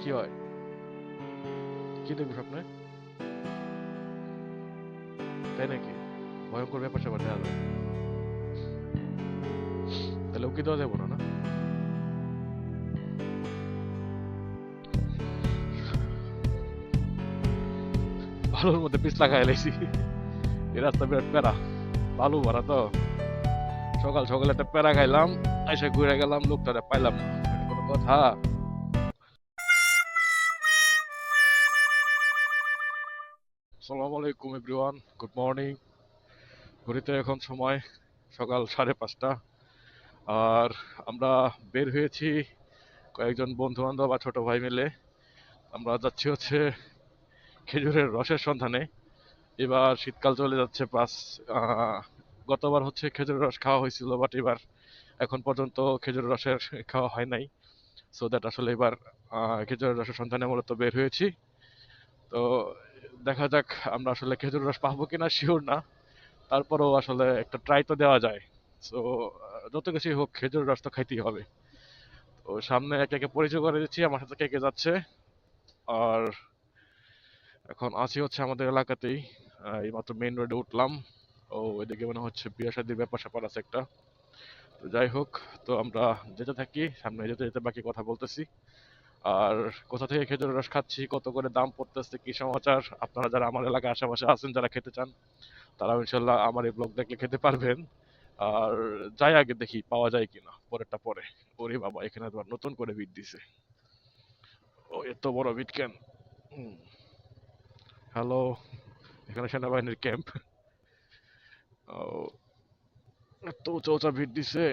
কি হয়? কি দেখবো স্বপ্নে? তাই নাকি? ভয়ঙ্কর ব্যাপার স্যাপার দেখা যায়। তাহলে উকি দেওয়া যাবো না না? বালুর মধ্যে পিছলা খাই লাইছি। এই রাস্তা বিরাট প্যারা, বালু ভরা তো। সকাল সকাল একটা প্যারা খাইলাম, এসে ঘুরে গেলাম, লোকটারে পাইলাম না। এটা কোনো কথা? আসসালামু আলাইকুম এভরিওয়ান, গুড মর্নিং। ঘড়িতে এখন সময় সকাল 5:30। আর আমরা বের হয়েছি কয়েকজন বন্ধু বান্ধব বা ছোট ভাই মিলে। আমরা যাচ্ছি হচ্ছে খেজুরের রসের সন্ধানে। এবার শীতকাল চলে যাচ্ছে, প্লাস গতবার হচ্ছে খেজুরের রস খাওয়া হয়েছিল, বাট এবার এখন পর্যন্ত খেজুরের রসের খাওয়া হয় নাই। সো দ্যাট আসলে এবার খেজুরের রসের সন্ধানে মূলত বের হয়েছি। তো দেখা যাক আমরা আসলে খেজুরের রস পাবো কিনা শিওর না, তারপরেও আসলে একটা ট্রাই তো দেওয়া যায়। সো যত কিছুই হোক খেজুরের রস তো খাইতেই হবে। তো সামনে একে একে পরিচয় করে দিচ্ছি আমার সাথে কে কে যাচ্ছে। আর এখন আছি হচ্ছে আমাদের এলাকাতেই, এইমাত্র মেইন রোডে উঠলাম। ও এদিকে মনে হচ্ছে বিয়ে শাদীর ব্যাপার স্যাপার আছে একটা। তো যাই হোক, তো আমরা যেতে থাকি, সামনে যেতে যেতে বাকি কথা বলতেছি। আর কোথা থেকে খেজুরের রস খাচ্ছি, কত করে দাম পড়তেছে, কি সমাচার, আপনারা যারা আমার এলাকার আশেপাশে আছেন যারা খেতে চান, তারা ইনশাল্লাহ আমার এই ব্লগ দেখলে খেতে পারবেন। আর যাই আগে দেখি পাওয়া যায় কিনা, পরেরটা পরে। ওরে বাবা, এখানে আবার নতুন করে বিট দিছে। ও এত বড় বিট কেন? হ্যালো, এখানে সেনাবাহিনীর ক্যাম্প। ও, এত উঁচা উঁচা ভিড় দিছে।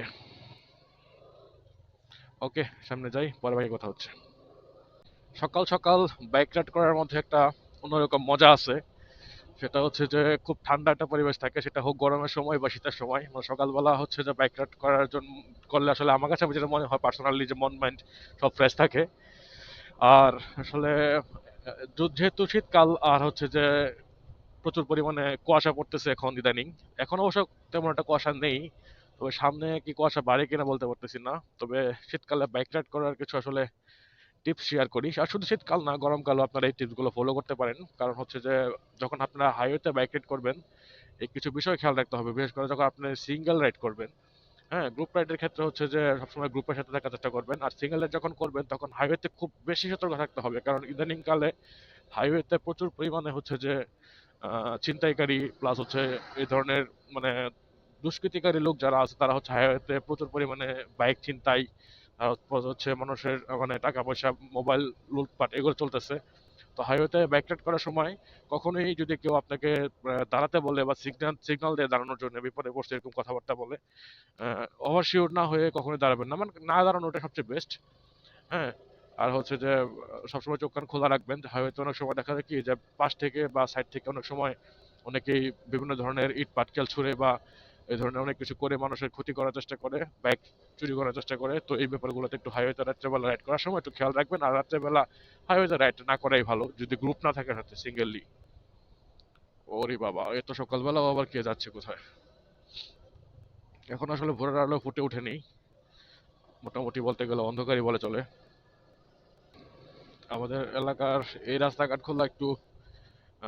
ওকে, সামনে যাই, পরে বাকি কথা হচ্ছে। সকাল সকাল বাইক রাইড করার মধ্যে একটা অন্যরকম মজা আছে। সেটা হচ্ছে যে খুব ঠান্ডা একটা পরিবেশ থাকে, সেটা হোক গরমের সময় বা শীতের সময়। মানে সকালবেলা হচ্ছে যে বাইক রাইড করার জন্য করলে আসলে আমার কাছে যেটা মনে হয় পার্সোনালি, যে মন মাইন্ড সব ফ্রেশ থাকে। আর আসলে যেহেতু শীতকাল, আর হচ্ছে যে প্রচুর পরিমাণে কুয়াশা পড়তেছে এখন ইদানিং। এখন অবশ্য তেমন একটা কুয়াশা নেই, তবে সামনে কি কুয়াশা বাড়ে কিনা বলতে পারতেছি না। তবে শীতকালে বাইক রাইড করার কিছু আসলে টিপস শেয়ার করি। আর শুধু শীতকাল না, গরমকালও আপনারা এই টিপসগুলো ফলো করতে পারেন। কারণ হচ্ছে যে যখন আপনারা হাইওয়েতে বাইক রাইড করবেন, এই কিছু বিষয় খেয়াল রাখতে হবে, বিশেষ করে যখন আপনি সিঙ্গেল রাইড করবেন। হ্যাঁ, গ্রুপ রাইডের ক্ষেত্রে হচ্ছে যে সবসময় গ্রুপের সাথে থাকার চেষ্টা করবেন। আর সিঙ্গেল রাইড যখন করবেন তখন হাইওয়েতে খুব বেশি সতর্ক থাকতে হবে, কারণ ইদানিং কালে হাইওয়েতে প্রচুর পরিমাণে হচ্ছে যে ছিনতাইকারী প্লাস হচ্ছে এই ধরনের মানে দুষ্কৃতিকারী লোক যারা আছে, তারা হচ্ছে হাইওয়েতে প্রচুর পরিমাণে বাইক ছিনতাই, তারপর হচ্ছে মানুষের মানে টাকা পয়সা, মোবাইল লুটপাট এগুলো চলতেছে। তো হাইওয়েতে বাইক রাইড করার সময় কখনোই যদি কেউ আপনাকে দাঁড়াতে বলে বা সিগন্যাল সিগন্যাল দিয়ে দাঁড়ানোর জন্য, বিপদে পড়ছে এরকম কথাবার্তা বলে, ওভার শিওর না হয়ে কখনোই দাঁড়াবেন না। মানে না দাঁড়ানোটা সবচেয়ে বেস্ট। হ্যাঁ, আর হচ্ছে যে সবসময় চোখ কান খোলা রাখবেন। হাইওয়েতে অনেক সময় দেখা যায় কি যে পাশ থেকে বা সাইড থেকে অনেক সময় অনেকেই বিভিন্ন ধরনের ইট পাটকেল ছুঁড়ে বা এই ধরনের অনেক কিছু করে মানুষের ক্ষতি করার চেষ্টা করে, বাইক চুরি করার চেষ্টা করে। তো এই ব্যাপারগুলোতে একটু হাইওয়েতে রাত্রেবেলা রাইড করার সময় একটু খেয়াল রাখবেন। আর রাত্রেবেলা হাইওয়েতে রাইড না করাই ভালো, যদি গ্রুপ না থাকে সাথে, সিঙ্গেললি। ওরে বাবা, এত সকালবেলা আবার কে যাচ্ছে কোথায়? এখন আসলে ভোরের আলো ফুটে ওঠেনি, মোটামুটি বলতে গেলে অন্ধকারই বলে চলে। আমাদের এলাকার এই রাস্তাঘাটগুলো একটু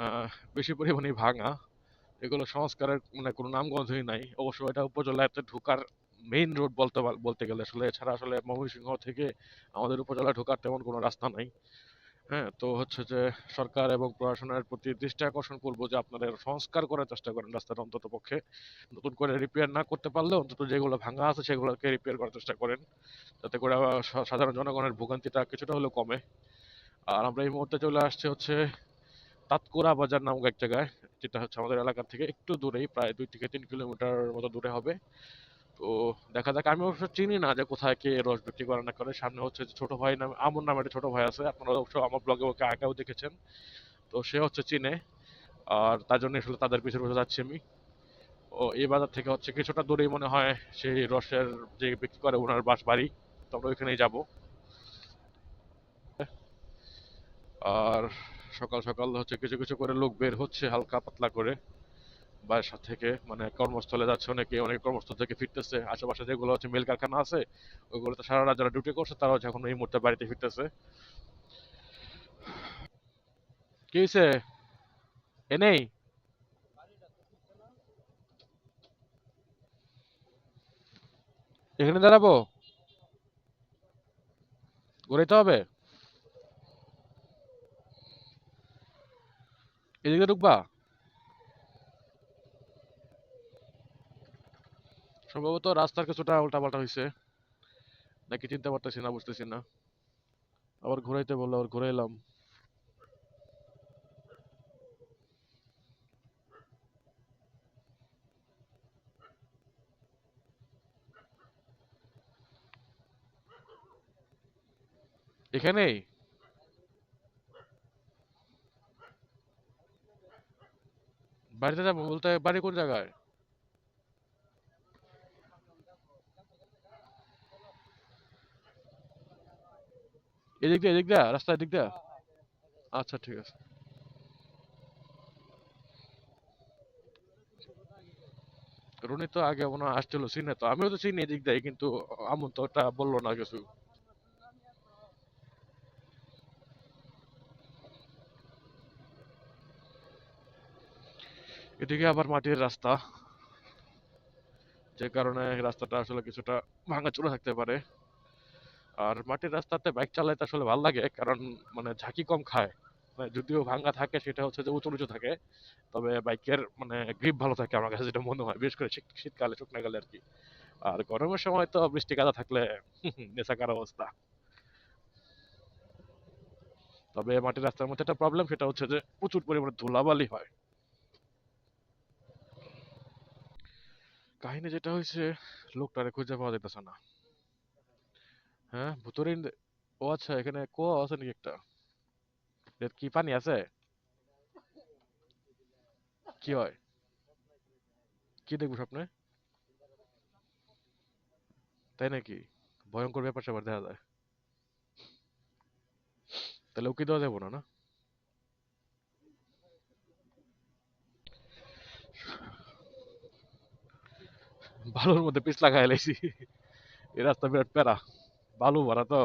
আহ, বেশি পরিমাণে ভাঙা। এগুলো সংস্কারের মানে কোনো নামগন্ধই নাই। অবশ্য এটা উপজেলাতে ঢোকার মেইন রোড বলতে গেলে আসলে, এছাড়া আসলে ময়মনসিংহ থেকে আমাদের উপজেলা ঢোকার তেমন কোনো রাস্তা নাই। হ্যাঁ, তো হচ্ছে যে সরকার এবং প্রশাসনের প্রতি দৃষ্টি আকর্ষণ করবো যে আপনাদের সংস্কার করার চেষ্টা করেন রাস্তাটা, অন্তত পক্ষে নতুন করে রিপেয়ার না করতে পারলে অন্তত যেগুলো ভাঙা আছে সেগুলোকে রিপেয়ার করার চেষ্টা করেন, যাতে করে সাধারণ জনগণের ভোগান্তিটা কিছুটা হলেও কমে। আর আমরা এই মুহূর্তে চলে আসছে হচ্ছে তাতকুরা বাজার নামক এক জায়গায়, যেটা হচ্ছে আমাদের এলাকা থেকে একটু দূরেই, প্রায় 2 থেকে 3 কিলোমিটার মতো দূরে হবে। তো দেখা যাক, আমি অবশ্য চিনি না যে কোথায় কে রস বিক্রি করে না করে। সামনে হচ্ছে যে ছোট ভাই নামে, আমন নামে একটা ছোট ভাই আছে, আপনারা অবশ্য আমার ব্লগে ওকে আগেও দেখেছেন। তো সে হচ্ছে চিনে, আর তার জন্য আসলে তাদের পিছনে পিছনে যাচ্ছি আমি। ও এই বাজার থেকে হচ্ছে কিছুটা দূরেই মনে হয় সেই রসের যে বিক্রি করে ওনার বাড়ি। তো আমরা ওইখানেই যাবো। আর সকাল সকাল হচ্ছে কিছু কিছু করে লোক বের হচ্ছে হালকা পাতলা করে বাসা থেকে, মানে কর্মস্থলে যাচ্ছে অনেকে, অনেকে কর্মস্থল থেকে ফিরতেছে। আশেপাশে যেগুলো হচ্ছে মিল কারখানা আছে, ওইগুলোতে সারা রাত যারা ডিউটি করছে তারাও হচ্ছে এখন এই মুহূর্তে বাড়িতে ফিরতেছে। কি হয়েছে? এনেই এখানে দাঁড়াবো? ঘুরাইতে হবে? এদিকে ঢুকবা? সম্ভবত রাস্তার কিছুটা উল্টাপাল্টা হয়েছে, নাকি চিনতে পারতেছি না, বুঝতেছি না। আবার ঘুরাইতে বললো, আবার ঘুরে এলাম। এখানেই? বাড়িতে যাবো বলতে বাড়ি কোন জায়গায়? এদিক দিয়ে, এদিক দিয়ে, রাস্তার দিক দিয়ে? আচ্ছা ঠিক আছে। রুনি তো আগে মনে হয় আসছিল, চিনে তো, আমিও তো চিনি এদিক দিয়ে, কিন্তু আমন তো ওটা বললো না কিছু। এদিকে আবার মাটির রাস্তা, যে কারণে রাস্তাটা আসলে কিছুটা ভাঙাচোরা থাকতে পারে। আর মাটির রাস্তাতে বাইক চালাতে আসলে ভালো লাগে, কারণ মানে ঝাঁকি কম খায়। মানে যদিও ভাঙা থাকে, সেটা হচ্ছে যে উঁচু নিচু থাকে, তবে বাইকের মানে গ্রিপ ভালো থাকে আমার কাছে যেটা মনে হয়, বিশেষ করে শীতকালে, শুকনাকালে আর কি। আর গরমের সময় তো বৃষ্টি কাদা থাকলে নেশাকার অবস্থা। তবে মাটির রাস্তার মধ্যে একটা প্রবলেম, সেটা হচ্ছে যে প্রচুর পরিমাণে ধুলাবালি হয়। কাহিনী যেটা হয়েছে, লোকটারে খুঁজে পাওয়া যেতেছে না। হ্যাঁ, ভুতুরে ও আচ্ছা, এখানে কুয়া আছে নাকি একটা? এর কি পানি আছে? কি হয়? কি দেখবো স্বপ্নে? তাই নাকি? ভয়ঙ্কর ব্যাপার স্যাপার দেখা যায়? তাহলে উকি দেওয়া যাবো না, না? বালুর মধ্যে পিছলা খাই লাইছি। এই রাস্তা বিরাট প্যারা, বালু ভরা তো।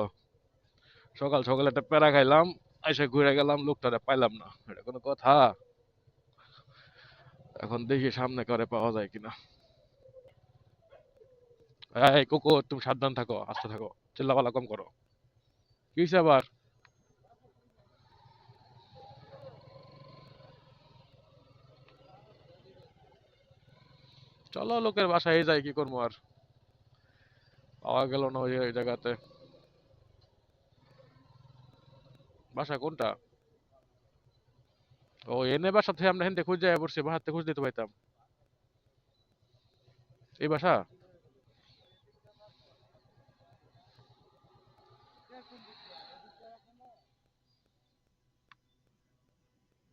সকাল সকাল একটা প্যারা খাইলাম, এসে ঘুরে গেলাম, লোকটারে পাইলাম না, এটা কোনো কথা? এখন দেখি সামনে করে পাওয়া যায় কিনা। এই কোকো, তুমি সাবধান থাকো, আস্তে থাকো, চিল্লাপাল্লা কম করো। কি হইছে আবার? চলো লোকের বাসায় যাই, কি করবো আর। পাওয়া গেল না ওই জায়গাতে। বাসা কোনটা? ও, এনে বাসা থেকে আমরা হেনতে খুঁজে পড়ছি, বাসাতে খুঁজ দিতে পাইতাম। এই বাসা?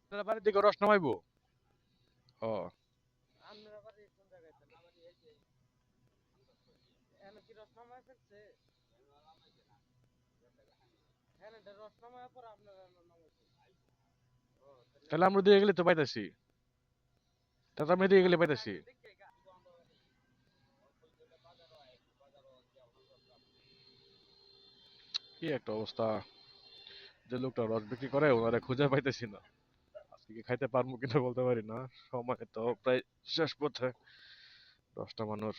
আপনারা বাড়ির দিকে রস নামাইবো? ও, তাহলে আমরা দিয়ে গেলে তো পাইতাছি। তাহলে আমরা দিয়ে গেলে পাইতাছি। কি একটা অবস্থা, যে লোকটা রস বিক্রি করে ওনারা খুঁজে পাইতেছি না। আজকে কি খাইতে পারবো কিনা বলতে পারি না, সময় তো প্রায় শেষ পথে। 10টা মানুষ,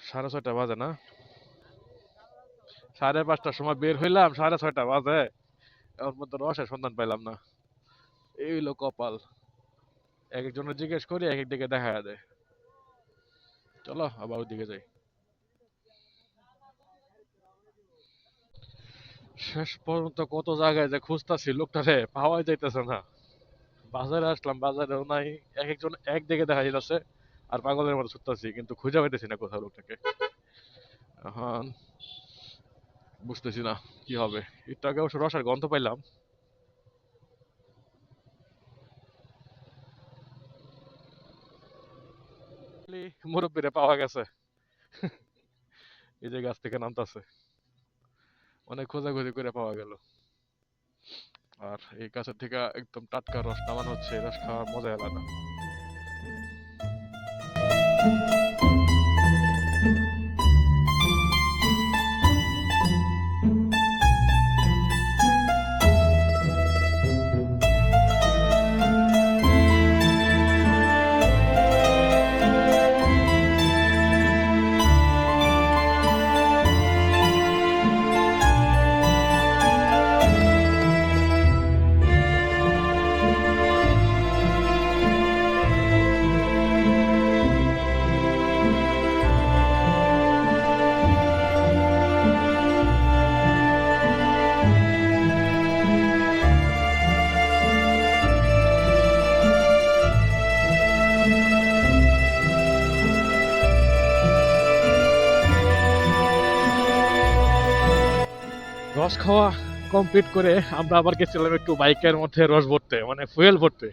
6:30 বাজে না? 5:30টার সময় বের হইলাম, 6:30 বাজে, ওর মধ্যে রসের সন্ধান পাইলাম না। এই হইলো কপাল। এক একজনের জিজ্ঞেস করি, এক এক দিকে দেখা দেয়। চলো আবার ওইদিকে যাই। শেষ পর্যন্ত কত জায়গায় যে খুঁজতাছি, লোকটারে পাওয়াই যাইতেছে না। বাজারে আসলাম, বাজারেও নাই। এক একজন এক দিকে দেখা যাচ্ছে, আর পাগলের মতো ছুটতাছি, কিন্তু খুঁজে পাইতেছি না কোথাও লোকটাকে। এখন বুঝতেছি না কি হবে। একটু আগে অবশ্য রসার গন্ধ পাইলাম। মুরব্বীরে পাওয়া গেছে, এই যে গাছ থেকে নামতাছে। অনেক খোঁজাখুঁজি করে পাওয়া গেল। আর এই গাছের থেকে একদম টাটকা রস নামানো হচ্ছে, রস খাওয়ার মজাই আলাদা। রস খাওয়া কমপ্লিট করে আমরা আবার গেছিলাম একটু বাইকের মধ্যে রস ভরতে, মানে ফুয়েল ভরতে।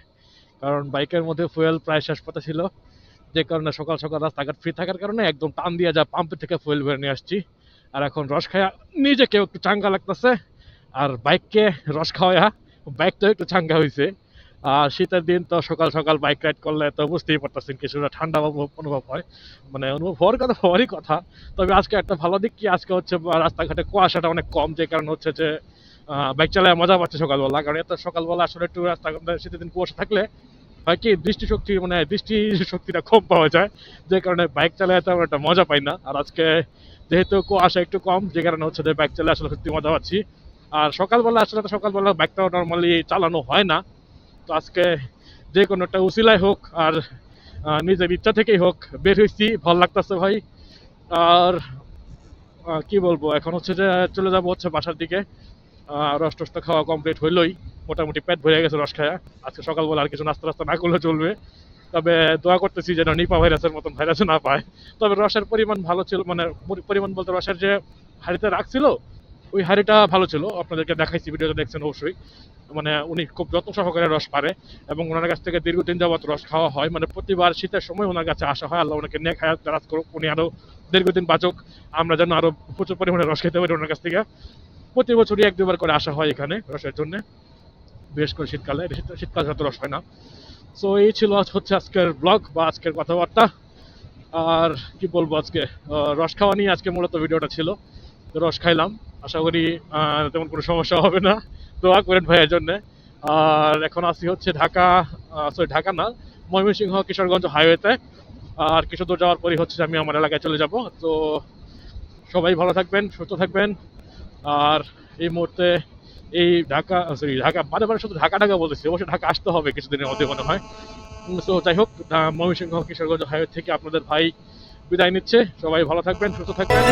কারণ বাইকের মধ্যে ফুয়েল প্রায় শেষ পথে ছিল, যে কারণে সকাল সকাল রাস্তাঘাট ফ্রি থাকার কারণে একদম টান দিয়ে যা পাম্পের থেকে ফুয়েল ভরে নিয়ে আসছি। আর এখন রস খাওয়া নিজেকেও একটু চাঙ্গা লাগতেছে, আর বাইককে রস খাওয়া বাইকটাও একটু চাঙ্গা হয়েছে। আর শীতের দিন তো সকাল সকাল বাইক রাইড করলে তো বুঝতেই পারতেছেন কিছুটা ঠান্ডা অনুভব হয়, মানে অনুভব হওয়ারই কথা। তবে আজকে একটা ভালো দিক কি, আজকে হচ্ছে রাস্তাঘাটে কুয়াশাটা অনেক কম, যে কারণে হচ্ছে যে বাইক চালায় মজা পাচ্ছে সকালবেলা। কারণ এত সকালবেলা আসলে একটু রাস্তাঘাটে শীতের দিন কুয়াশা থাকলে হয় কি দৃষ্টিশক্তি, মানে দৃষ্টি শক্তিটা কম পাওয়া যায়, যে কারণে বাইক চালায় তেমন একটা মজা পাই না। আর আজকে যেহেতু কুয়াশা একটু কম, যে কারণে হচ্ছে যে বাইক চালায় আসলে সত্যি মজা পাচ্ছি। আর সকালবেলা আসলে তো সকালবেলা বাইকটাও নর্মালি চালানো হয় না, তো আজকে যে কোনো একটা উসিলায় হোক আর নিজের ইচ্ছা থেকেই হোক বের হয়েছি, ভালো লাগতেছে ভাই। আর কি বলবো, এখন হচ্ছে যে চলে যাবো হচ্ছে বাসার দিকে। রস টস তো খাওয়া কমপ্লিট হইলোই, মোটামুটি পেট ভরে গেছে রস খাওয়া। আজকে সকালবেলা আর কিছু নাস্তা টাস্তা না করলে চলবে। তবে দোয়া করতেছি যেন নিপা ভাইরাসের মতন ভাইরাস না পায়। তবে রসের পরিমাণ ভালো ছিল, মানে পরিমাণ বলতে রসের যে হাঁড়িতে রাখছিল ওই হাঁড়িটা ভালো ছিল, আপনাদেরকে দেখাইছি, ভিডিওতে দেখছেন অবশ্যই। মানে উনি খুব যত্ন সহকারে রস পারে, এবং ওনার কাছ থেকে দীর্ঘদিন যাবত রস খাওয়া হয়, মানে প্রতিবার শীতের সময় ওনার কাছে আসা হয়। আল্লাহ ওনাকে নিয়ে খায়াত দারাজ করুক, উনি আরো দীর্ঘদিন বাঁচুক, আমরা যেন আরো প্রচুর পরিমাণে রস খেতে পারি ওনার কাছ থেকে। প্রতি বছরই এক দুবার করে আসা হয় এখানে রসের জন্য, বিশেষ করে শীতকালে। শীতকাল ছাড়া তো রস হয় না। সো এই ছিল হচ্ছে আজকের ব্লগ বা আজকের কথাবার্তা। আর কি বলবো, আজকে রস খাওয়া নিয়ে আজকে মূলত ভিডিওটা ছিল। রস খাইলাম, আশা করি তেমন কোনো সমস্যা হবে না, দোয়া করেন ভাইয়ের জন্য। আর এখন আসি হচ্ছে ঢাকা, সরি ঢাকা না, ময়মনসিংহ কিশোরগঞ্জ হাইওয়েতে। আর কিছু দূর যাওয়ার পরই হচ্ছে আমি আমার এলাকায় চলে যাব। তো সবাই ভালো থাকবেন, সুস্থ থাকবেন। আর এই মুহূর্তে এই ঢাকা, সরি ঢাকা বারে বারে শুধু ঢাকা ঢাকা বলতেছি, অবশ্যই ঢাকা আসতে হবে কিছুদিনের মধ্যে মনে হয়। তো যাই হোক, ময়মনসিংহ কিশোরগঞ্জ হাইওয়ে থেকে আপনাদের ভাই বিদায় নিচ্ছে। সবাই ভালো থাকবেন, সুস্থ থাকবেন।